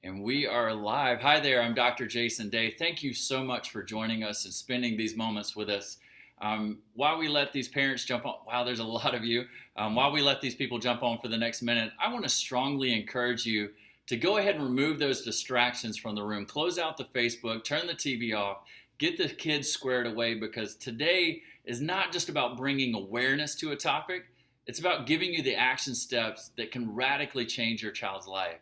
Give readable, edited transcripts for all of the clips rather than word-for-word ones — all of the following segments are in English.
And we are live. Hi there, I'm Dr. Jason Day. Thank you so much for joining us and spending these moments with us. While we let these parents jump on, wow, there's a lot of you. While we let these people jump on for the next minute, I want to strongly encourage you to go ahead and remove those distractions from the room. Close out the Facebook, turn the TV off, get the kids squared away, because today is not just about bringing awareness to a topic. It's about giving you the action steps that can radically change your child's life.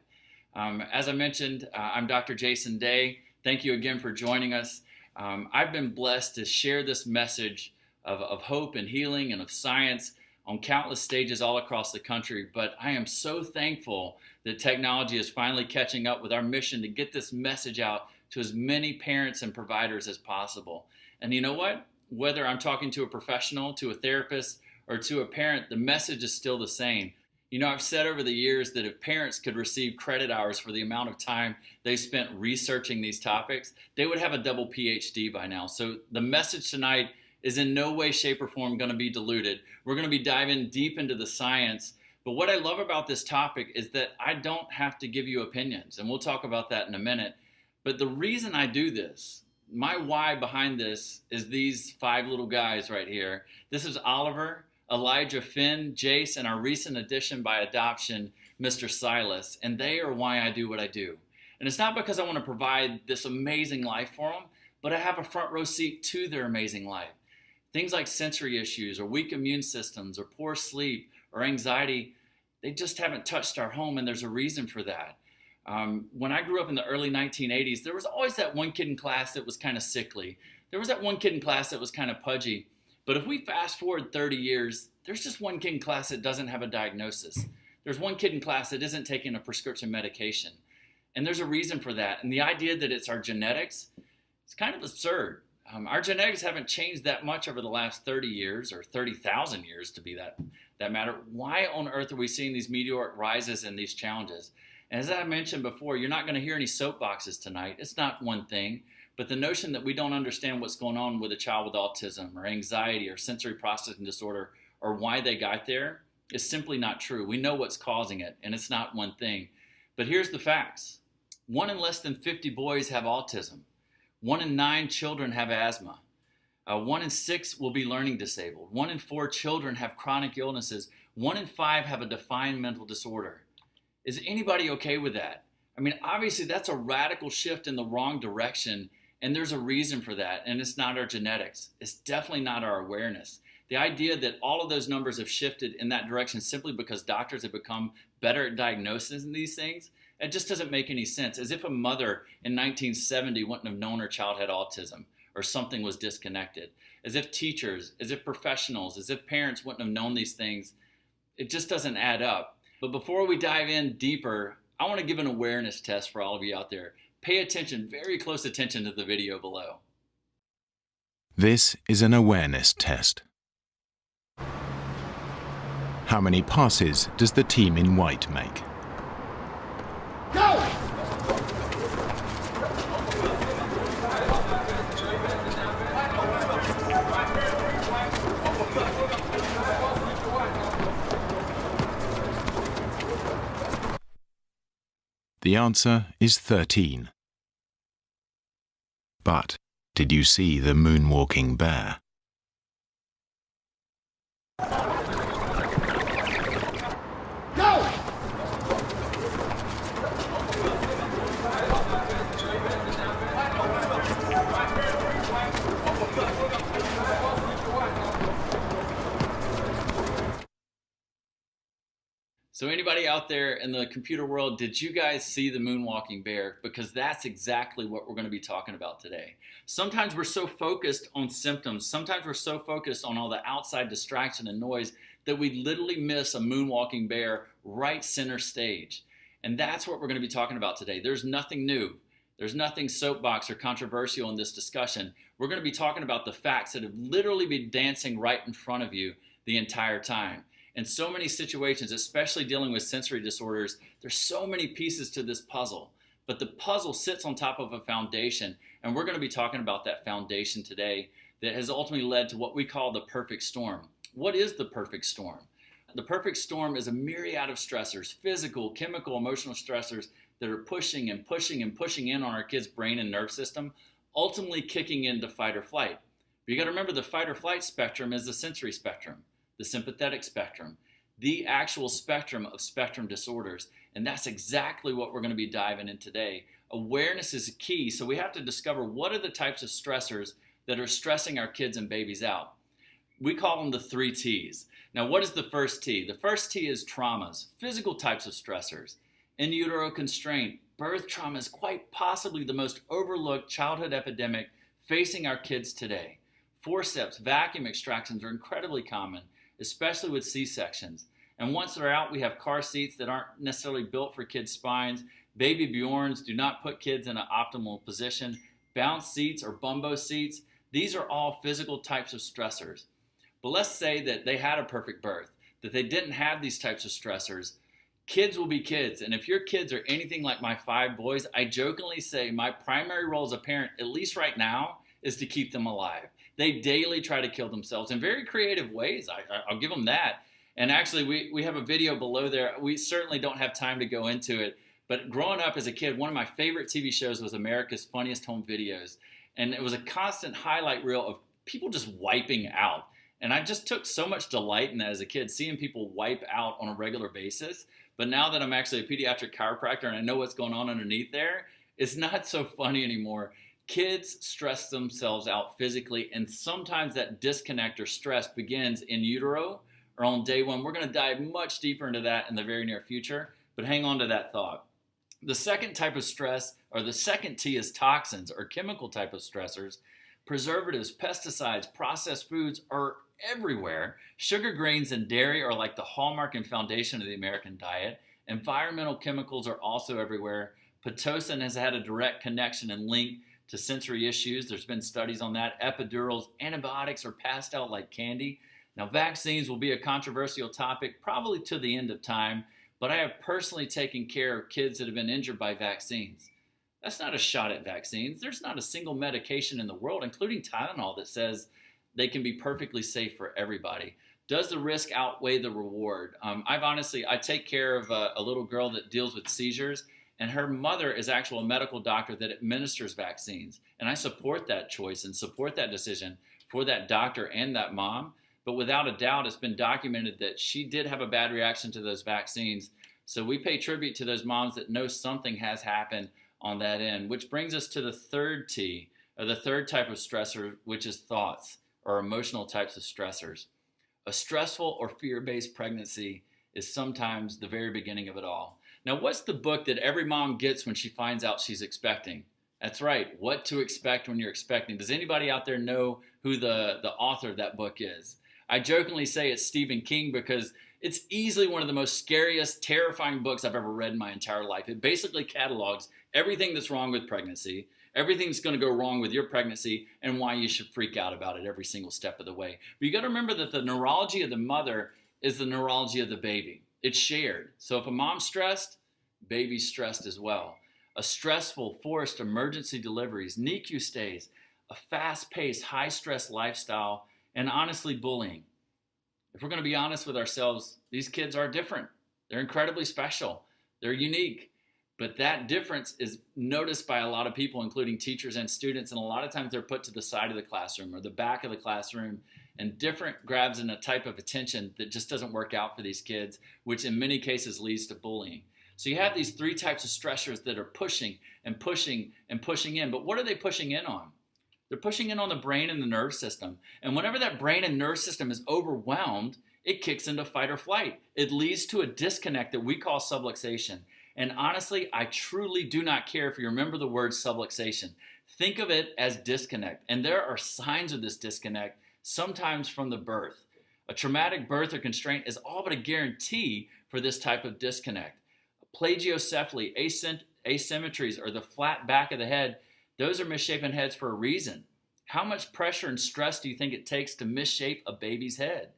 As I mentioned, I'm Dr. Jason Day. Thank you again for joining us. I've been blessed to share this message of hope and healing and of science on countless stages all across the country, but I am so thankful that technology is finally catching up with our mission to get this message out to as many parents and providers as possible. And you know what? Whether I'm talking to a professional, to a therapist, or to a parent, the message is still the same. You know, I've said over the years that if parents could receive credit hours for the amount of time they spent researching these topics, they would have a double PhD by now. So the message tonight is in no way, shape, or form going to be diluted. We're going to be diving deep into the science. But what I love about this topic is that I don't have to give you opinions, and we'll talk about that in a minute. But the reason I do this, my why behind this, is these 5 little guys right here. This is Oliver, Elijah, Finn, Jace, and our recent addition by adoption, Mr. Silas. And they are why I do what I do. And it's not because I want to provide this amazing life for them, but I have a front row seat to their amazing life. Things like sensory issues or weak immune systems or poor sleep or anxiety, they just haven't touched our home, and there's a reason for that. When I grew up in the early 1980s, there was always that one kid in class that was kind of sickly. There was that one kid in class that was kind of pudgy. But if we fast forward 30 years, there's just one kid in class that doesn't have a diagnosis. There's one kid in class that isn't taking a prescription medication. And there's a reason for that. And the idea that it's our genetics, it's kind of absurd. Our genetics haven't changed that much over the last 30 years, or 30,000 years to be that matter. Why on earth are we seeing these meteoric rises and these challenges? And as I mentioned before, you're not going to hear any soapboxes tonight. It's not one thing. But the notion that we don't understand what's going on with a child with autism or anxiety or sensory processing disorder or why they got there is simply not true. We know what's causing it, and it's not one thing. But here's the facts. 1 in less than 50 boys have autism. 1 in 9 children have asthma. 1 in 6 will be learning disabled. 1 in 4 children have chronic illnesses. 1 in 5 have a defined mental disorder. Is anybody okay with that? I mean, obviously that's a radical shift in the wrong direction. And there's a reason for that, and it's not our genetics. It's definitely not our awareness. The idea that all of those numbers have shifted in that direction simply because doctors have become better at diagnosing these things, it just doesn't make any sense. As if a mother in 1970 wouldn't have known her child had autism or something was disconnected. As if teachers, as if professionals, as if parents wouldn't have known these things. It just doesn't add up. But before we dive in deeper, I want to give an awareness test for all of you out there. Pay attention, very close attention to the video below. This is an awareness test. How many passes does the team in white make? Go! The answer is 13. But did you see the moonwalking bear? Go! So anybody out there in the computer world, did you guys see the moonwalking bear? Because that's exactly what we're going to be talking about today. Sometimes we're so focused on symptoms, sometimes we're so focused on all the outside distraction and noise that we literally miss a moonwalking bear right center stage. And that's what we're going to be talking about today. There's nothing new. There's nothing soapbox or controversial in this discussion. We're going to be talking about the facts that have literally been dancing right in front of you the entire time. In so many situations, especially dealing with sensory disorders, there's so many pieces to this puzzle. But the puzzle sits on top of a foundation, and we're going to be talking about that foundation today that has ultimately led to what we call the perfect storm. What is the perfect storm? The perfect storm is a myriad of stressors, physical, chemical, emotional stressors that are pushing and pushing and pushing in on our kids' brain and nerve system, ultimately kicking into fight or flight. But you got to remember the fight or flight spectrum is the sensory spectrum, the sympathetic spectrum, the actual spectrum of spectrum disorders. And that's exactly what we're going to be diving in today. Awareness is key, so we have to discover what are the types of stressors that are stressing our kids and babies out. We call them the 3 T's. Now, what is the first T? The first T is traumas, physical types of stressors. In utero constraint, birth trauma is quite possibly the most overlooked childhood epidemic facing our kids today. Forceps, vacuum extractions are incredibly common, especially with C-sections. And once they're out, we have car seats that aren't necessarily built for kids' spines. Baby Bjorns do not put kids in an optimal position. Bounce seats or bumbo seats, these are all physical types of stressors. But let's say that they had a perfect birth, that they didn't have these types of stressors. Kids will be kids. And if your kids are anything like my 5 boys, I jokingly say my primary role as a parent, at least right now, is to keep them alive. They daily try to kill themselves in very creative ways. I'll give them that. And actually, we have a video below there. We certainly don't have time to go into it. But growing up as a kid, one of my favorite TV shows was America's Funniest Home Videos. And it was a constant highlight reel of people just wiping out. And I just took so much delight in that as a kid, seeing people wipe out on a regular basis. But now that I'm actually a pediatric chiropractor and I know what's going on underneath there, it's not so funny anymore. Kids stress themselves out physically, and sometimes that disconnect or stress begins in utero or on day 1. We're going to dive much deeper into that in the very near future, but hang on to that thought. The second type of stress, or the second T, is toxins or chemical type of stressors. Preservatives, pesticides, processed foods are everywhere. Sugar, grains, and dairy are like the hallmark and foundation of the American diet. Environmental chemicals are also everywhere. Pitocin has had a direct connection and link to sensory issues. There's been studies on that. Epidurals, antibiotics are passed out like candy. Now, vaccines will be a controversial topic probably to the end of time, but I have personally taken care of kids that have been injured by vaccines. That's not a shot at vaccines. There's not a single medication in the world, including Tylenol, that says they can be perfectly safe for everybody. Does the risk outweigh the reward? I take care of a little girl that deals with seizures, and her mother is actually a medical doctor that administers vaccines. And I support that choice and support that decision for that doctor and that mom. But without a doubt, it's been documented that she did have a bad reaction to those vaccines. So we pay tribute to those moms that know something has happened on that end, which brings us to the third T, or the third type of stressor, which is thoughts or emotional types of stressors. A stressful or fear-based pregnancy is sometimes the very beginning of it all. Now, what's the book that every mom gets when she finds out she's expecting? That's right, What to Expect When You're Expecting. Does anybody out there know who the author of that book is? I jokingly say it's Stephen King because it's easily one of the most scariest, terrifying books I've ever read in my entire life. It basically catalogs everything that's wrong with pregnancy, everything that's going to go wrong with your pregnancy, and why you should freak out about it every single step of the way. But you got to remember that the neurology of the mother is the neurology of the baby. It's shared. So if a mom's stressed, baby's stressed as well. A stressful, forced emergency deliveries, NICU stays, a fast-paced, high-stress lifestyle, and honestly, bullying. If we're going to be honest with ourselves, these kids are different. They're incredibly special. They're unique. But that difference is noticed by a lot of people, including teachers and students, and a lot of times they're put to the side of the classroom or the back of the classroom, and different grabs in a type of attention that just doesn't work out for these kids, which in many cases leads to bullying. So you have these 3 types of stressors that are pushing and pushing and pushing in. But what are they pushing in on? They're pushing in on the brain and the nerve system. And whenever that brain and nerve system is overwhelmed, it kicks into fight or flight. It leads to a disconnect that we call subluxation. And honestly, I truly do not care if you remember the word subluxation. Think of it as disconnect. And there are signs of this disconnect, sometimes from the birth. A traumatic birth or constraint is all but a guarantee for this type of disconnect. Plagiocephaly, asymmetries, or the flat back of the head, those are misshapen heads for a reason. How much pressure and stress do you think it takes to misshape a baby's head?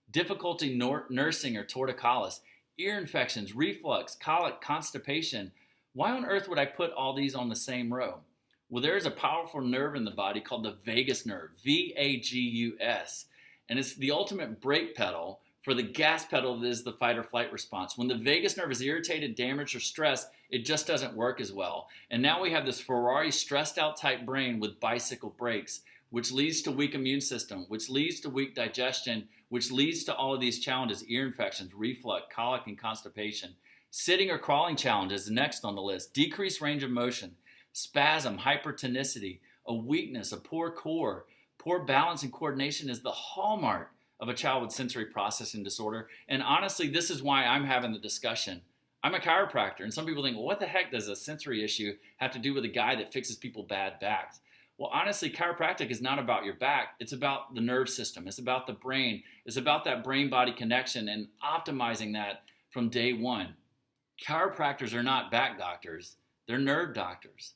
Difficulty nursing or torticollis, ear infections, reflux, colic, constipation. Why on earth would I put all these on the same row? Well, there is a powerful nerve in the body called the vagus nerve, V-A-G-U-S, and it's the ultimate brake pedal For the gas pedal, it is the fight or flight response. When the vagus nerve is irritated, damaged, or stressed, it just doesn't work as well. And now we have this Ferrari stressed out type brain with bicycle brakes, which leads to weak immune system, which leads to weak digestion, which leads to all of these challenges: ear infections, reflux, colic, and constipation. Sitting or crawling challenges is next on the list. Decreased range of motion, spasm, hypertonicity, a weakness, a poor core, poor balance and coordination is the hallmark of a child with sensory processing disorder. And honestly, this is why I'm having the discussion. I'm a chiropractor, and some people think, well, what the heck does a sensory issue have to do with a guy that fixes people bad backs? Well, honestly, chiropractic is not about your back. It's about the nerve system. It's about the brain. It's about that brain-body connection and optimizing that from day one. Chiropractors are not back doctors. They're nerve doctors.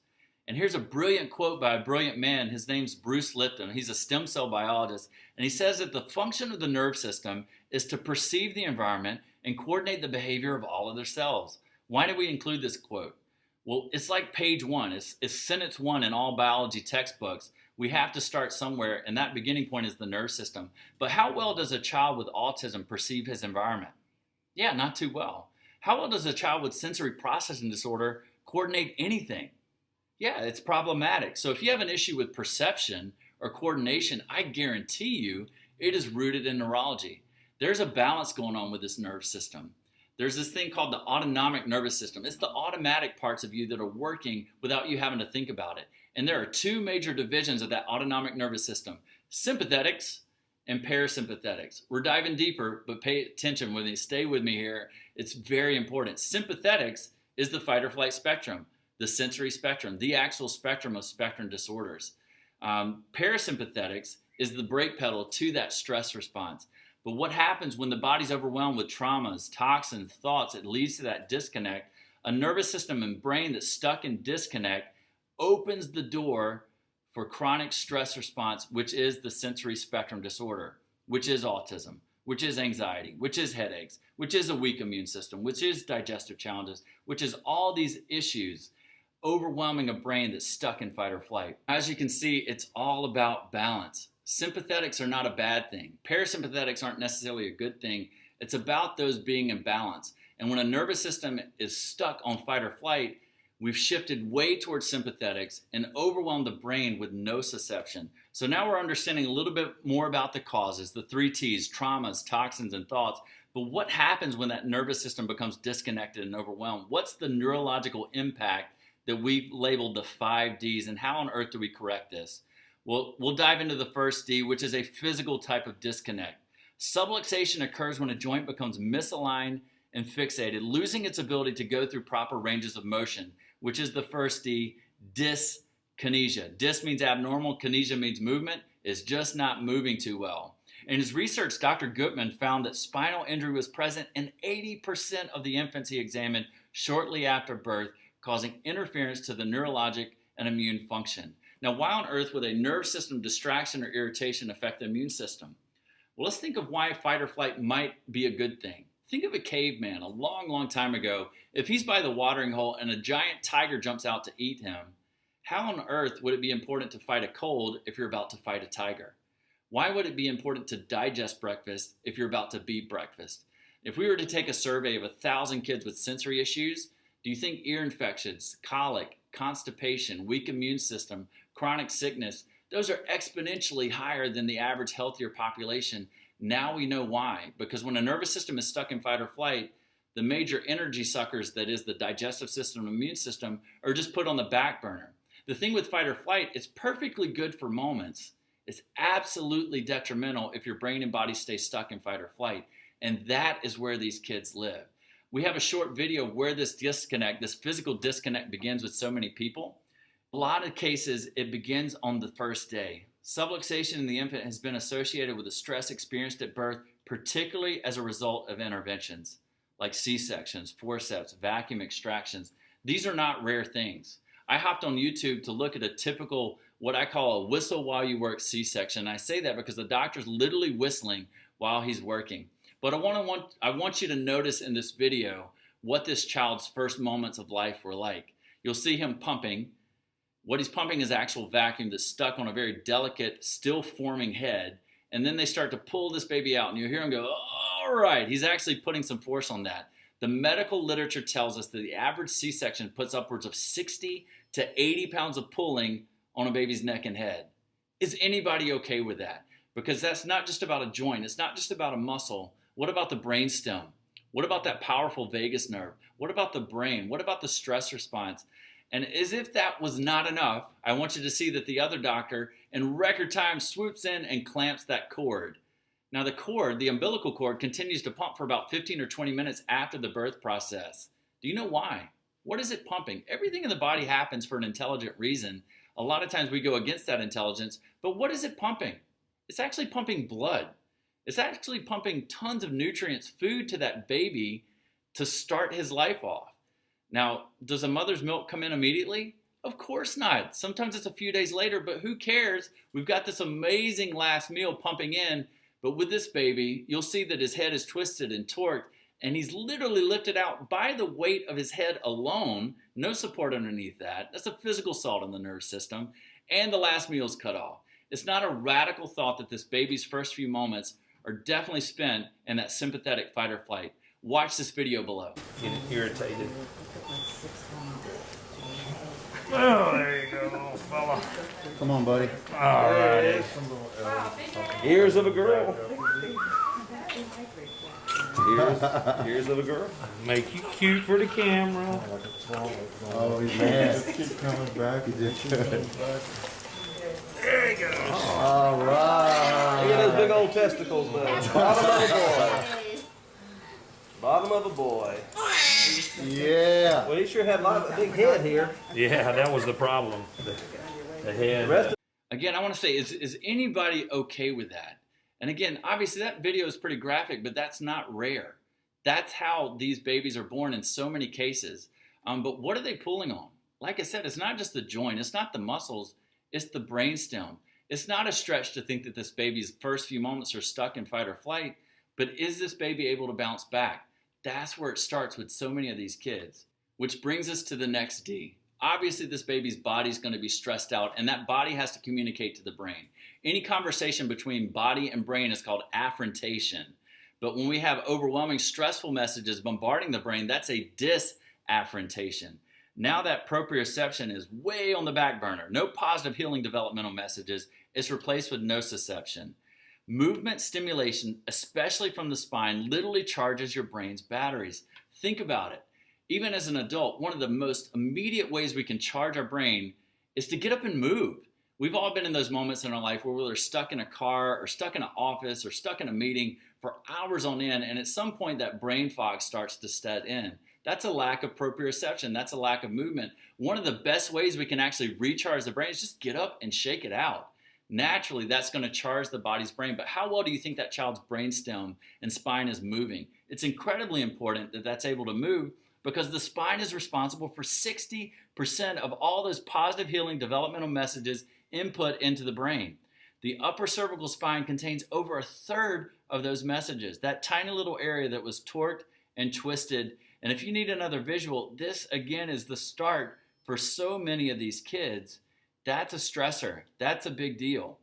And here's a brilliant quote by a brilliant man. His name's Bruce Lipton. He's a stem cell biologist. And he says that the function of the nerve system is to perceive the environment and coordinate the behavior of all other cells. Why did we include this quote? Well, it's like page one. It's sentence one in all biology textbooks. We have to start somewhere, and that beginning point is the nerve system. But how well does a child with autism perceive his environment? Yeah, not too well. How well does a child with sensory processing disorder coordinate anything? Yeah, it's problematic. So if you have an issue with perception or coordination, I guarantee you it is rooted in neurology. There's a balance going on with this nerve system. There's this thing called the autonomic nervous system. It's the automatic parts of you that are working without you having to think about it. And there are two major divisions of that autonomic nervous system: sympathetics and parasympathetics. We're diving deeper, but pay attention with me. Stay with me here. It's very important. Sympathetics is the fight or flight spectrum, the sensory spectrum, the actual spectrum of spectrum disorders. Parasympathetics is the brake pedal to that stress response. But what happens when the body's overwhelmed with traumas, toxins, thoughts? It leads to that disconnect. A nervous system and brain that's stuck in disconnect opens the door for chronic stress response, which is the sensory spectrum disorder, which is autism, which is anxiety, which is headaches, which is a weak immune system, which is digestive challenges, which is all these issues overwhelming a brain that's stuck in fight or flight. As you can see, it's all about balance. Sympathetics are not a bad thing. Parasympathetics aren't necessarily a good thing. It's about those being in balance. And when a nervous system is stuck on fight or flight, we've shifted way towards sympathetics and overwhelmed the brain with nociception. So now we're understanding a little bit more about the causes, the 3 T's: traumas, toxins, and thoughts. But what happens when that nervous system becomes disconnected and overwhelmed? What's the neurological impact that we've labeled the 5 D's, and how on earth do we correct this? Well, we'll dive into the first D, which is a physical type of disconnect. Subluxation occurs when a joint becomes misaligned and fixated, losing its ability to go through proper ranges of motion, which is the first D, dyskinesia. Dys means abnormal, kinesia means movement. It's just not moving too well. In his research, Dr. Gutman found that spinal injury was present in 80% of the infants he examined shortly after birth, causing interference to the neurologic and immune function. Now, why on earth would a nerve system distraction or irritation affect the immune system? Well, let's think of why fight or flight might be a good thing. Think of a caveman a long, long time ago. If he's by the watering hole and a giant tiger jumps out to eat him, how on earth would it be important to fight a cold if you're about to fight a tiger? Why would it be important to digest breakfast if you're about to beat breakfast? If we were to take a survey of 1,000 kids with sensory issues, do you think ear infections, colic, constipation, weak immune system, chronic sickness, those are exponentially higher than the average healthier population? Now we know why. Because when a nervous system is stuck in fight or flight, the major energy suckers, that is the digestive system and immune system, are just put on the back burner. The thing with fight or flight, it's perfectly good for moments. It's absolutely detrimental if your brain and body stay stuck in fight or flight. And that is where these kids live. We have a short video of where this disconnect, this physical disconnect, begins with so many people. A lot of cases, it begins on the first day. Subluxation in the infant has been associated with the stress experienced at birth, particularly as a result of interventions like C-sections, forceps, vacuum extractions. These are not rare things. I hopped on YouTube to look at a typical, what I call a whistle while you work C-section. I say that because the doctor's literally whistling while he's working. But I want you to notice in this video what this child's first moments of life were like. You'll see him pumping. What he's pumping is actual vacuum that's stuck on a very delicate, still forming head. and then they start to pull this baby out, and you hear him go, all right. He's actually putting some force on that. The medical literature tells us that the average C-section puts upwards of 60 to 80 pounds of pulling on a baby's neck and head. Is anybody okay with that? Because that's not just about a joint. It's not just about a muscle. What about the brainstem? What about that powerful vagus nerve? What about the brain? What about the stress response? And as if that was not enough, I want you to see that the other doctor in record time swoops in and clamps that cord. Now the cord, the umbilical cord, continues to pump for about 15 or 20 minutes after the birth process. Do you know why? What is it pumping? Everything in the body happens for an intelligent reason. A lot of times we go against that intelligence, but what is it pumping? It's actually pumping blood. It's actually pumping tons of nutrients, food to that baby to start his life off. Now, does a mother's milk come in immediately? Of course not. Sometimes it's a few days later, but who cares? We've got this amazing last meal pumping in, but with this baby, you'll see that his head is twisted and torqued, and he's literally lifted out by the weight of his head alone, no support underneath that. That's a physical assault on the nervous system, and the last meal's cut off. It's not a radical thought that this baby's first few moments are definitely spent in that sympathetic fight or flight. Watch this video below. Getting irritated. Oh, there you go, little fella. Come on, buddy. All right. Ears of a girl. Ears of a girl. Make you cute for the camera. Oh, he's mad. Keep coming back. He did. There you go. All right. Look at those big old testicles, though. Bottom of a boy. Bottom of a boy. Yeah. Well, he sure had a big head here. Yeah, that was the problem. The head. Again, I want to say, is anybody okay with that? And again, obviously that video is pretty graphic, but that's not rare. That's how these babies are born in so many cases. But what are they pulling on? Like I said, it's not just the joint. It's not the muscles. It's the brainstem. It's not a stretch to think that this baby's first few moments are stuck in fight or flight, but is this baby able to bounce back? That's where it starts with so many of these kids. Which brings us to the next D. Obviously, this baby's body's going to be stressed out, and that body has to communicate to the brain. Any conversation between body and brain is called affrontation. But when we have overwhelming stressful messages bombarding the brain, that's a disaffrontation. Now that proprioception is way on the back burner. No positive healing developmental messages. It's replaced with nociception. Movement stimulation, especially from the spine, literally charges your brain's batteries. Think about it. Even as an adult, one of the most immediate ways we can charge our brain is to get up and move. We've all been in those moments in our life where we're stuck in a car or stuck in an office or stuck in a meeting for hours on end, and at some point that brain fog starts to set in. That's a lack of proprioception. That's a lack of movement. One of the best ways we can actually recharge the brain is just get up and shake it out. Naturally, that's going to charge the body's brain, but how well do you think that child's brainstem and spine is moving? It's incredibly important that that's able to move because the spine is responsible for 60% of all those positive healing developmental messages input into the brain. The upper cervical spine contains over a third of those messages, that tiny little area that was torqued and twisted. And if you need another visual, this again is the start for so many of these kids. That's a stressor. That's a big deal.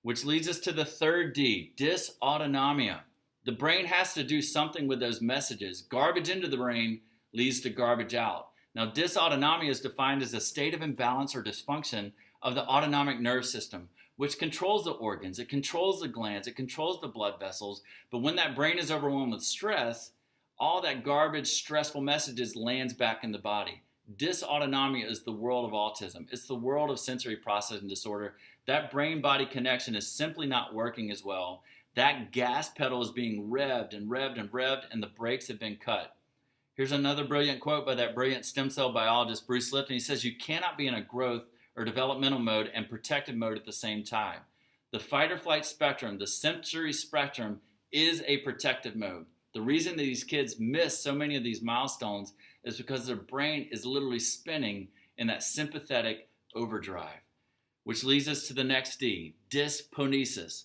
Which leads us to the third D, dysautonomia. The brain has to do something with those messages. Garbage into the brain leads to garbage out. Now, dysautonomia is defined as a state of imbalance or dysfunction of the autonomic nerve system, which controls the organs, it controls the glands, it controls the blood vessels. But when that brain is overwhelmed with stress, all that garbage, stressful messages lands back in the body. Dysautonomia is the world of autism. It's the world of sensory processing disorder. That brain-body connection is simply not working as well. That gas pedal is being revved and revved and revved, and the brakes have been cut. Here's another brilliant quote by that brilliant stem cell biologist, Bruce Lipton. He says, you cannot be in a growth or developmental mode and protective mode at the same time. The fight or flight spectrum, the sensory spectrum, is a protective mode. The reason that these kids miss so many of these milestones is because their brain is literally spinning in that sympathetic overdrive. Which leads us to the next D, dysponesis,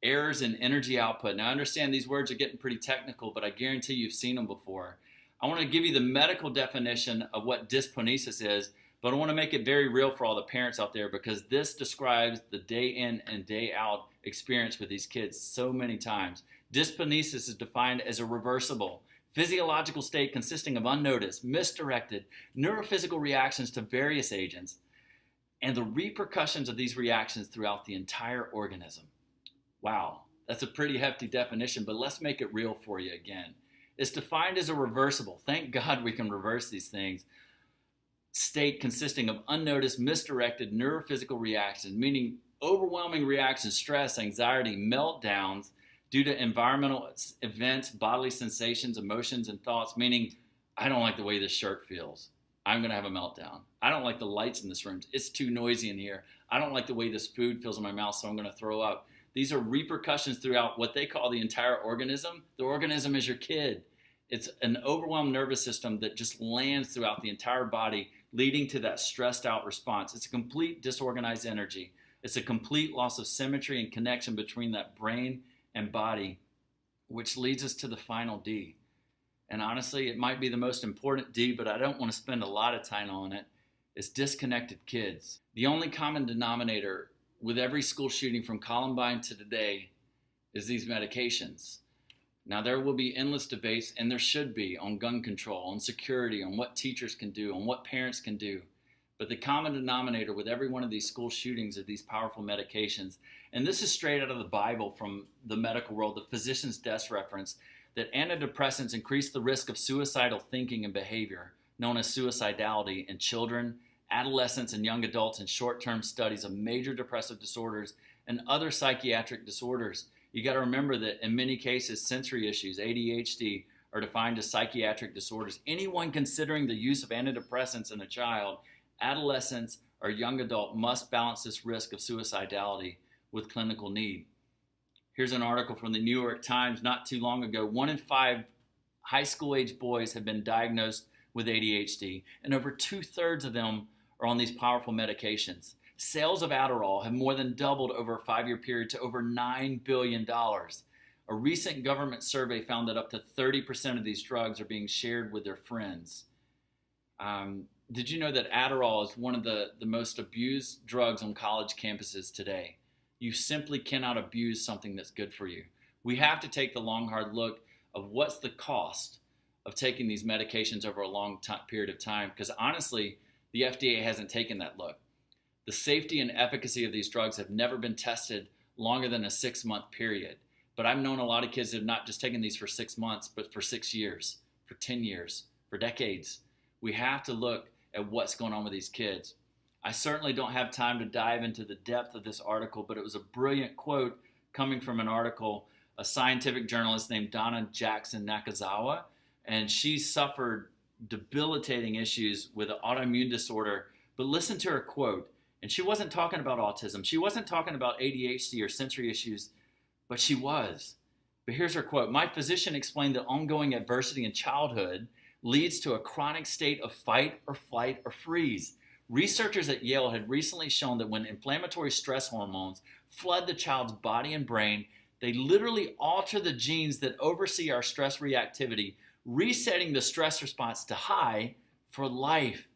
errors in energy output. Now I understand these words are getting pretty technical, but I guarantee you've seen them before. I want to give you the medical definition of what dysponesis is, but I want to make it very real for all the parents out there because this describes the day in and day out experience with these kids so many times. Dyskinesis is defined as a reversible physiological state consisting of unnoticed, misdirected neurophysical reactions to various agents and the repercussions of these reactions throughout the entire organism. Wow, that's a pretty hefty definition, but let's make it real for you again. It's defined as a reversible, thank God we can reverse these things, state consisting of unnoticed, misdirected neurophysical reactions, meaning overwhelming reactions, stress, anxiety, meltdowns due to environmental events, bodily sensations, emotions, and thoughts, meaning I don't like the way this shirt feels. I'm going to have a meltdown. I don't like the lights in this room. It's too noisy in here. I don't like the way this food feels in my mouth, so I'm going to throw up. These are repercussions throughout what they call the entire organism. The organism is your kid. It's an overwhelmed nervous system that just lands throughout the entire body, leading to that stressed out response. It's a complete disorganized energy. It's a complete loss of symmetry and connection between that brain and body, which leads us to the final D. And honestly, it might be the most important D, but I don't want to spend a lot of time on it. It's disconnected kids. The only common denominator with every school shooting from Columbine to today is these medications. Now, there will be endless debates, and there should be, on gun control, on security, on what teachers can do, on what parents can do. But the common denominator with every one of these school shootings are these powerful medications. And this is straight out of the Bible from the medical world, the physician's desk reference, that antidepressants increase the risk of suicidal thinking and behavior, known as suicidality, in children, adolescents, and young adults in short-term studies of major depressive disorders and other psychiatric disorders. You got to remember that in many cases, sensory issues, ADHD, are defined as psychiatric disorders. Anyone considering the use of antidepressants in a child, adolescents, or young adult must balance this risk of suicidality with clinical need. Here's an article from the New York Times not too long ago. 1 in 5 high school age boys have been diagnosed with ADHD, and over 2/3 of them are on these powerful medications. Sales of Adderall have more than doubled over a 5-year period to over $9 billion. A recent government survey found that up to 30% of these drugs are being shared with their friends. Did you know that Adderall is one of the most abused drugs on college campuses today? You simply cannot abuse something that's good for you. We have to take the long, hard look of what's the cost of taking these medications over a long period of time, because honestly, the FDA hasn't taken that look. The safety and efficacy of these drugs have never been tested longer than a 6-month period. But I've known a lot of kids that have not just taken these for 6 months, but for 6 years, for 10 years, for decades. We have to look at what's going on with these kids. I certainly don't have time to dive into the depth of this article, but it was a brilliant quote coming from an article, a scientific journalist named Donna Jackson Nakazawa, and she suffered debilitating issues with an autoimmune disorder. But listen to her quote, and she wasn't talking about autism. She wasn't talking about ADHD or sensory issues, but she was. But here's her quote. My physician explained that ongoing adversity in childhood leads to a chronic state of fight or flight or freeze. Researchers at Yale had recently shown that when inflammatory stress hormones flood the child's body and brain, they literally alter the genes that oversee our stress reactivity, resetting the stress response to high for life.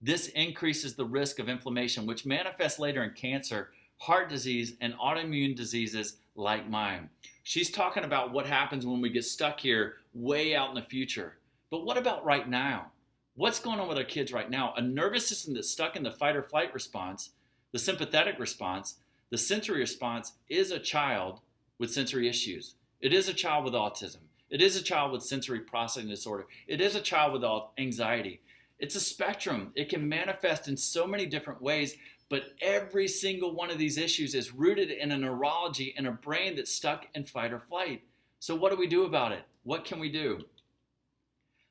This increases the risk of inflammation, which manifests later in cancer, heart disease, and autoimmune diseases like mine. She's talking about what happens when we get stuck here way out in the future. But what about right now? What's going on with our kids right now? A nervous system that's stuck in the fight or flight response, the sympathetic response, the sensory response is a child with sensory issues. It is a child with autism. It is a child with sensory processing disorder. It is a child with anxiety. It's a spectrum. It can manifest in so many different ways, but every single one of these issues is rooted in a neurology and a brain that's stuck in fight or flight. So what do we do about it? What can we do?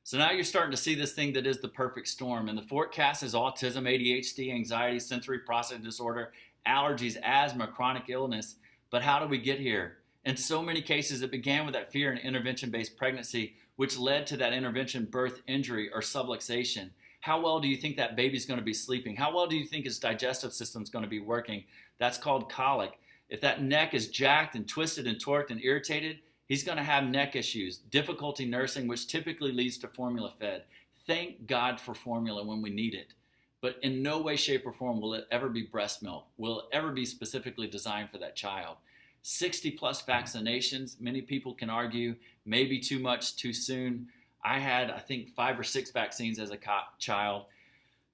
So now you're starting to see this thing that is the perfect storm. And the forecast is autism, ADHD, anxiety, sensory processing disorder, allergies, asthma, chronic illness. But how do we get here? In so many cases, it began with that fear and intervention-based pregnancy, which led to that intervention birth injury or subluxation. How well do you think that baby's going to be sleeping? How well do you think his digestive system's going to be working? That's called colic. If that neck is jacked and twisted and torqued and irritated, he's going to have neck issues, difficulty nursing, which typically leads to formula fed. Thank God for formula when we need it. But in no way, shape, or form will it ever be breast milk, will it ever be specifically designed for that child. 60 plus vaccinations. Many people can argue maybe too much too soon. I had, I think, 5 or 6 vaccines as a child.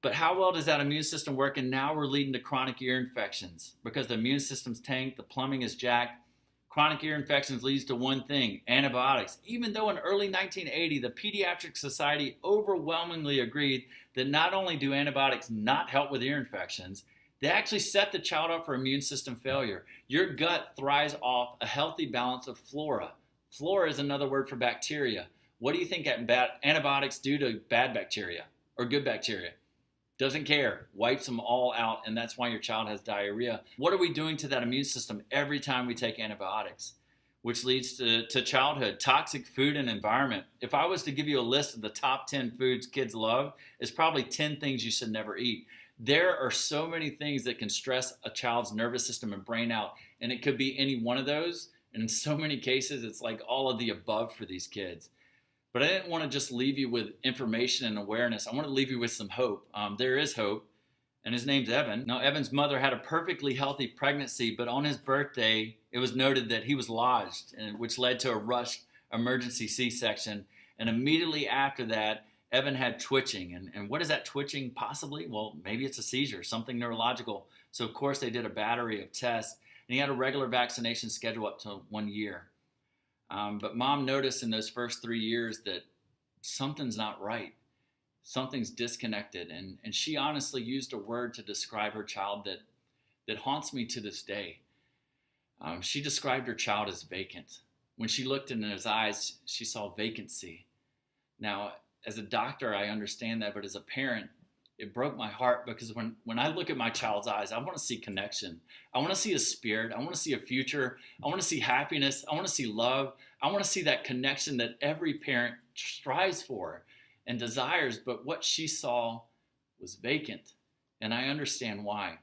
But how well does that immune system work? And now we're leading to chronic ear infections because the immune system's tanked, the plumbing is jacked. Chronic ear infections leads to one thing, antibiotics. Even though in early 1980, the Pediatric Society overwhelmingly agreed that not only do antibiotics not help with ear infections, they actually set the child up for immune system failure. Your gut thrives off a healthy balance of flora. Flora is another word for bacteria. What do you think antibiotics do to bad bacteria or good bacteria? Doesn't care, wipes them all out, and that's why your child has diarrhea. What are we doing to that immune system every time we take antibiotics? Which leads to childhood, toxic food and environment. If I was to give you a list of the top 10 foods kids love, it's probably 10 things you should never eat. There are so many things that can stress a child's nervous system and brain out, and it could be any one of those. And in so many cases, it's like all of the above for these kids. But I didn't want to just leave you with information and awareness. I want to leave you with some hope. There is hope, and his name's Evan. Now, Evan's mother had a perfectly healthy pregnancy, but on his birthday, it was noted that he was lodged, which led to a rushed emergency C-section. And immediately after that, Evan had twitching. And what is that twitching possibly? Well, maybe it's a seizure, something neurological. So, of course, they did a battery of tests, and he had a regular vaccination schedule up to 1 year. But mom noticed in those first 3 years that something's not right. Something's disconnected. And she honestly used a word to describe her child that haunts me to this day. She described her child as vacant. When she looked in his eyes, she saw vacancy. Now, as a doctor, I understand that, but as a parent, it broke my heart because when I look at my child's eyes, I want to see connection. I want to see a spirit. I want to see a future. I want to see happiness. I want to see love. I want to see that connection that every parent strives for and desires. But what she saw was vacant. And I understand why.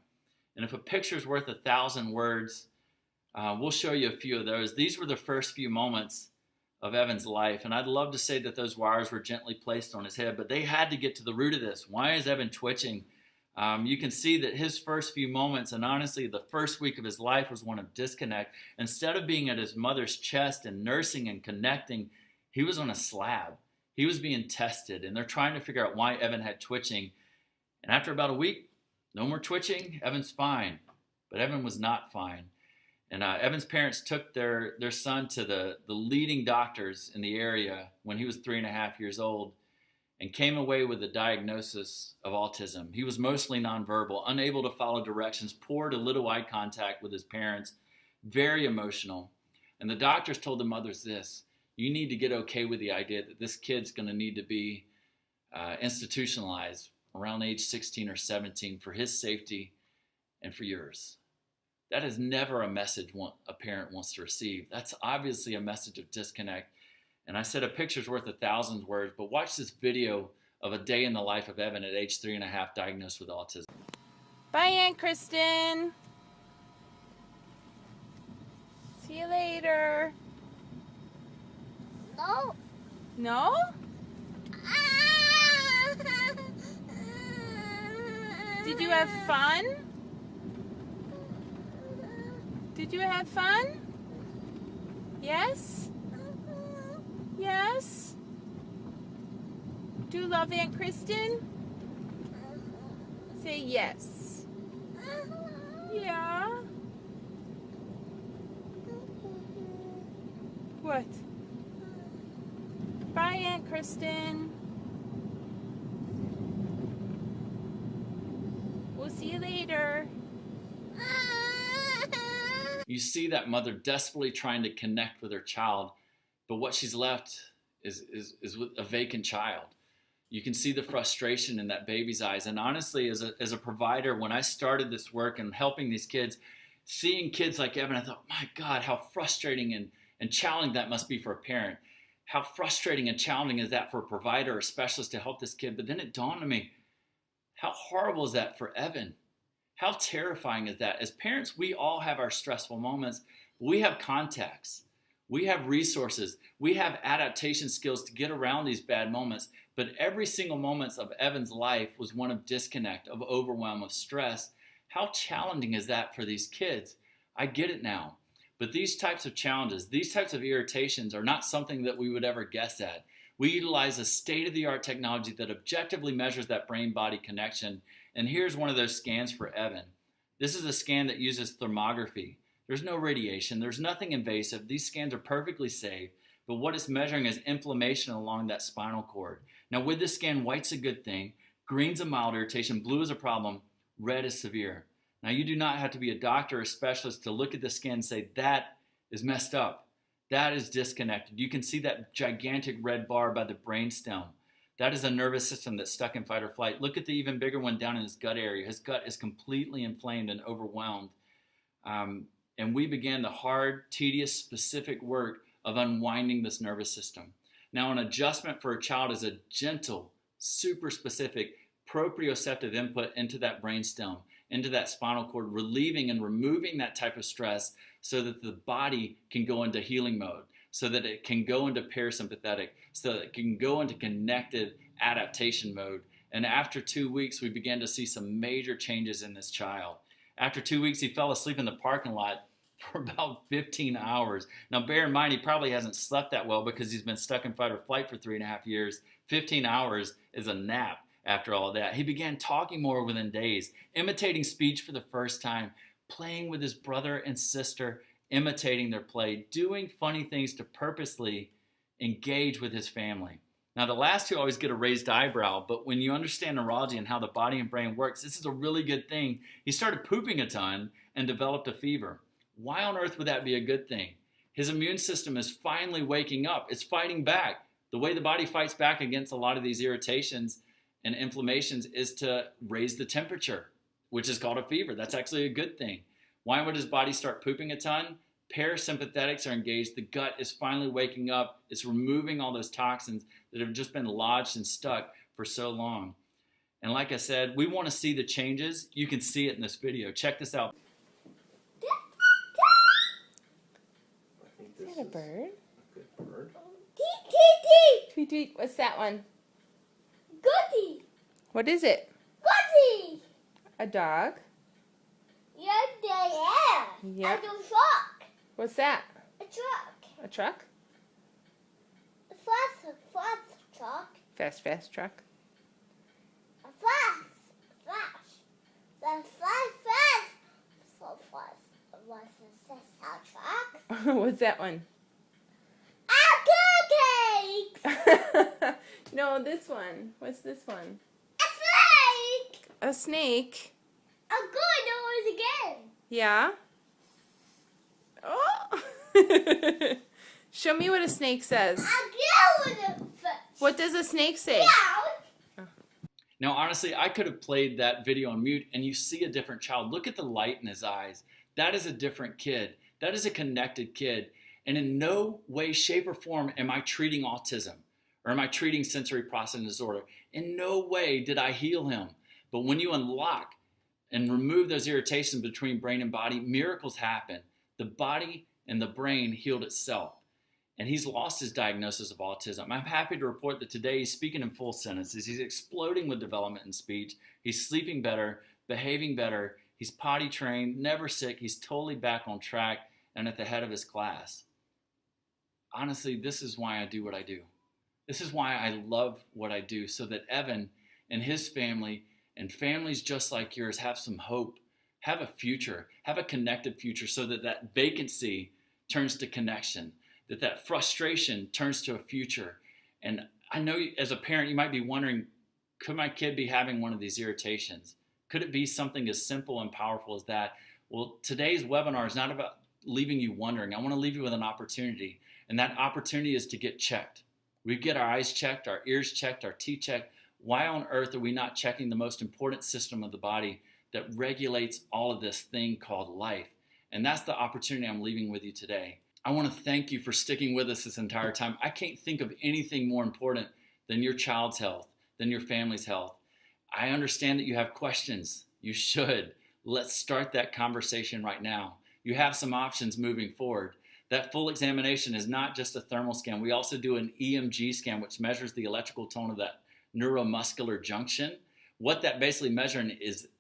And if a picture's worth 1,000 words, we'll show you a few of those. These were the first few moments of Evan's life. And I'd love to say that those wires were gently placed on his head, but they had to get to the root of this. Why is Evan twitching? You can see that his first few moments, and honestly, the first week of his life was one of disconnect. Instead of being at his mother's chest and nursing and connecting, he was on a slab. He was being tested, and they're trying to figure out why Evan had twitching. And after about a week, no more twitching, Evan's fine. But Evan was not fine. And Evan's parents took their son to the leading doctors in the area when he was 3.5 years old and came away with a diagnosis of autism. He was mostly nonverbal, unable to follow directions, poor to little eye contact with his parents, very emotional. And the doctors told the mothers this: you need to get okay with the idea that this kid's going to need to be institutionalized around age 16 or 17 for his safety and for yours. That is never a message a parent wants to receive. That's obviously a message of disconnect. And I said a picture's worth 1,000 words, but watch this video of a day in the life of Evan at age 3.5, diagnosed with autism. Bye, Aunt Kristen. See you later. No. No? Did you have fun? Did you have fun? Yes? Yes? Do you love Aunt Kristen? Say yes. Yeah? What? Bye, Aunt Kristen. We'll see you later. You see that mother desperately trying to connect with her child, but what she's left is with a vacant child. You can see the frustration in that baby's eyes. And honestly, as a provider, when I started this work and helping these kids, seeing kids like Evan, I thought, my God, how frustrating and challenging that must be for a parent. How frustrating and challenging is that for a provider or a specialist to help this kid? But then it dawned on me, how horrible is that for Evan? How terrifying is that? As parents, we all have our stressful moments. We have contacts. We have resources. We have adaptation skills to get around these bad moments. But every single moment of Evan's life was one of disconnect, of overwhelm, of stress. How challenging is that for these kids? I get it now. But these types of challenges, these types of irritations are not something that we would ever guess at. We utilize a state-of-the-art technology that objectively measures that brain-body connection. And here's one of those scans for Evan. This is a scan that uses thermography. There's no radiation. There's nothing invasive. These scans are perfectly safe. But what it's measuring is inflammation along that spinal cord. Now with this scan, white's a good thing. Green's a mild irritation. Blue is a problem. Red is severe. Now you do not have to be a doctor or a specialist to look at the scan and say, that is messed up. That is disconnected. You can see that gigantic red bar by the brainstem. That is a nervous system that's stuck in fight or flight. Look at the even bigger one down in his gut area. His gut is completely inflamed and overwhelmed. And we began the hard, tedious, specific work of unwinding this nervous system. Now, an adjustment for a child is a gentle, super specific proprioceptive input into that brainstem, into that spinal cord, relieving and removing that type of stress so that the body can go into healing mode, so that it can go into parasympathetic, so that it can go into connected adaptation mode. And after 2 weeks, we began to see some major changes in this child. After 2 weeks, he fell asleep in the parking lot for about 15 hours. Now, bear in mind, he probably hasn't slept that well because he's been stuck in fight or flight for 3.5 years. 15 hours is a nap after all of that. He began talking more within days, imitating speech for the first time, playing with his brother and sister, imitating their play, doing funny things to purposely engage with his family. Now, the last two always get a raised eyebrow, but when you understand neurology and how the body and brain works, this is a really good thing. He started pooping a ton and developed a fever. Why on earth would that be a good thing? His immune system is finally waking up. It's fighting back. The way the body fights back against a lot of these irritations and inflammations is to raise the temperature, which is called a fever. That's actually a good thing. Why would his body start pooping a ton? Parasympathetics are engaged. The gut is finally waking up. It's removing all those toxins that have just been lodged and stuck for so long. And like I said, we want to see the changes. You can see it in this video. Check this out. Is that a bird? Good bird. Tweet, tweet. What's that one? Goody! What is it? Goody! A dog? Yes, I am. Yep. And a truck. What's that? A truck. A truck? A fast truck. Fast truck. A fast. The fast. So fast. What's a truck? What's that one? A cupcake! No, this one. What's this one? A snake! A snake. A good noise again. Yeah? Oh! Show me what a snake says. A girl with a fish. What does a snake say? Meow. Now, honestly, I could have played that video on mute and you see a different child. Look at the light in his eyes. That is a different kid. That is a connected kid. And in no way, shape, or form am I treating autism or am I treating sensory processing disorder. In no way did I heal him. But when you unlock and remove those irritations between brain and body, miracles happen. The body and the brain healed itself. And he's lost his diagnosis of autism. I'm happy to report that today he's speaking in full sentences. He's exploding with development in speech. He's sleeping better, behaving better. He's potty trained, never sick. He's totally back on track and at the head of his class. Honestly, this is why I do what I do. This is why I love what I do, so that Evan and his family and families just like yours have some hope, have a future, have a connected future, so that that vacancy turns to connection, that that frustration turns to a future. And I know as a parent, you might be wondering, could my kid be having one of these irritations? Could it be something as simple and powerful as that? Well, today's webinar is not about leaving you wondering. I want to leave you with an opportunity. And that opportunity is to get checked. We get our eyes checked, our ears checked, our teeth checked. Why on earth are we not checking the most important system of the body that regulates all of this thing called life? And that's the opportunity I'm leaving with you today. I want to thank you for sticking with us this entire time. I can't think of anything more important than your child's health, than your family's health. I understand that you have questions. You should. Let's start that conversation right now. You have some options moving forward. That full examination is not just a thermal scan. We also do an EMG scan, which measures the electrical tone of that neuromuscular junction. What that basically measuring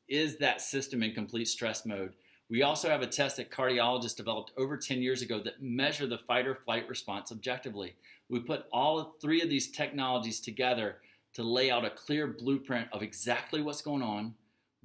is that system in complete stress mode? We also have a test that cardiologists developed over 10 years ago that measure the fight or flight response objectively. We put all three of these technologies together to lay out a clear blueprint of exactly what's going on,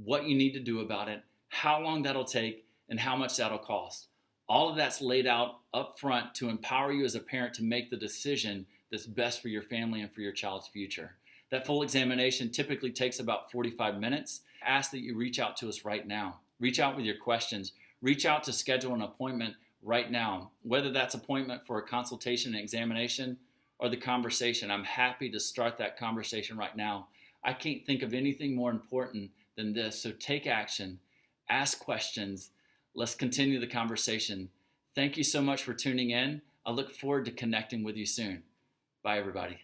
what you need to do about it, how long that'll take, and how much that'll cost. All of that's laid out up front to empower you as a parent to make the decision that's best for your family and for your child's future. That full examination typically takes about 45 minutes. I ask that you reach out to us right now. Reach out with your questions. Reach out to schedule an appointment right now, whether that's appointment for a consultation and examination or the conversation. I'm happy to start that conversation right now. I can't think of anything more important than this. So take action, ask questions. Let's continue the conversation. Thank you so much for tuning in. I look forward to connecting with you soon. Bye, everybody.